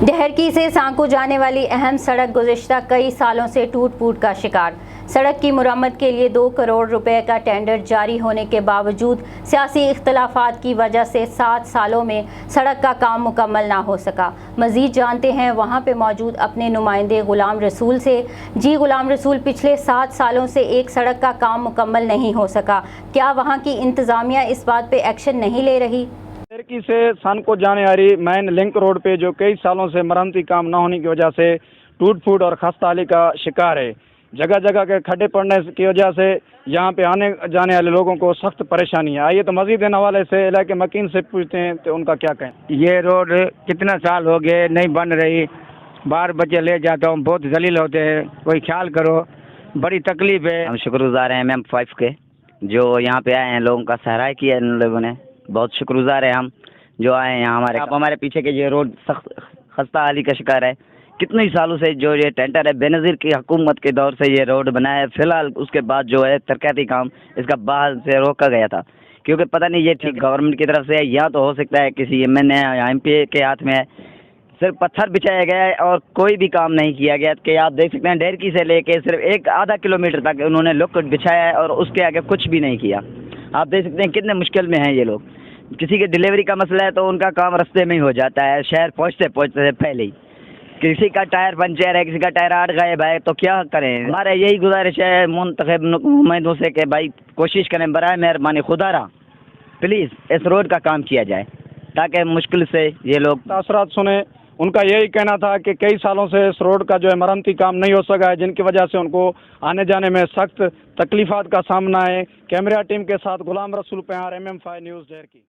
डहरकी से सांको जाने वाली अहम सड़क गुज़िश्ता कई सालों से टूट फूट का शिकार। सड़क की मुरम्मत के लिए 2 करोड़ रुपए का टेंडर जारी होने के बावजूद सियासी इख्तलाफात की वजह से 7 सालों में सड़क का काम मुकम्मल ना हो सका। मज़ीद जानते हैं वहां पे मौजूद अपने नुमाइंदे गुलाम रसूल से। जी गुलाम रसूल, पिछले 7 सालों से एक सड़क का काम मुकम्मल नहीं हो सका, क्या वहाँ की इंतज़ामिया इस बात पर एक्शन नहीं ले रही? डहरकी से सांको जाने वाली मेन लिंक रोड पे जो कई सालों से मरम्मती काम न होने की वजह से टूट फूट और खस्ताहाली का शिकार है। जगह जगह के खड्डे पड़ने की वजह से यहाँ पे आने जाने वाले लोगों को सख्त परेशानी है। आइए तो मजीद इन हवाले से इलाके मकीन से पूछते हैं तो उनका क्या कहें। ये रोड कितना साल हो गए नहीं बन रही, बार बच्चे ले जाता हूँ, बहुत जलील होते हैं, कोई ख्याल करो, बड़ी तकलीफ है। हम शुक्रगुजार हैं MM5 के, जो यहाँ पे आए हैं, लोगों का सराहना किया इन लोगों ने। बहुत शुक्रगुजार है हम जो आए हैं यहाँ हमारे। आप हमारे पीछे के ये रोड सख्त खस्ता हाली का शिकार है। कितने सालों से जो ये टेंडर है, बेनज़ीर की हुकूमत के दौर से ये रोड बना है। फिलहाल उसके बाद जो है तरक्याती काम इसका बाहर से रोका गया था, क्योंकि पता नहीं ये ठीक गवर्नमेंट की तरफ से है या तो हो सकता है किसी MNA या MP के हाथ में है। सिर्फ पत्थर बिछाया गया है और कोई भी काम नहीं किया गया। कि आप देख सकते हैं डहरकी से लेके सिर्फ एक आधा किलोमीटर तक उन्होंने लुक बिछाया है और उसके आगे कुछ भी नहीं किया। आप देख सकते हैं कितने मुश्किल में हैं ये लोग। किसी की डिलीवरी का मसला है तो उनका काम रास्ते में ही हो जाता है, शहर पहुंचते पहुंचते पहले ही। किसी का टायर पंचर है, किसी का टायर आट गए भाई, तो क्या करें। हमारे यही गुजारिश है मुंतखब नुमाइंदों से कि भाई कोशिश करें, बराए मेहरबानी खुदारा प्लीज़ इस रोड का काम किया जाए ताकि मुश्किल से ये लोग तासरात सुने। उनका यही कहना था कि कई सालों से इस रोड का जो है मरम्मती काम नहीं हो सका है, जिनकी वजह से उनको आने जाने में सख्त तकलीफात का सामना है। कैमरा टीम के साथ Ghulam Rasool, PR MM5 news Daharki.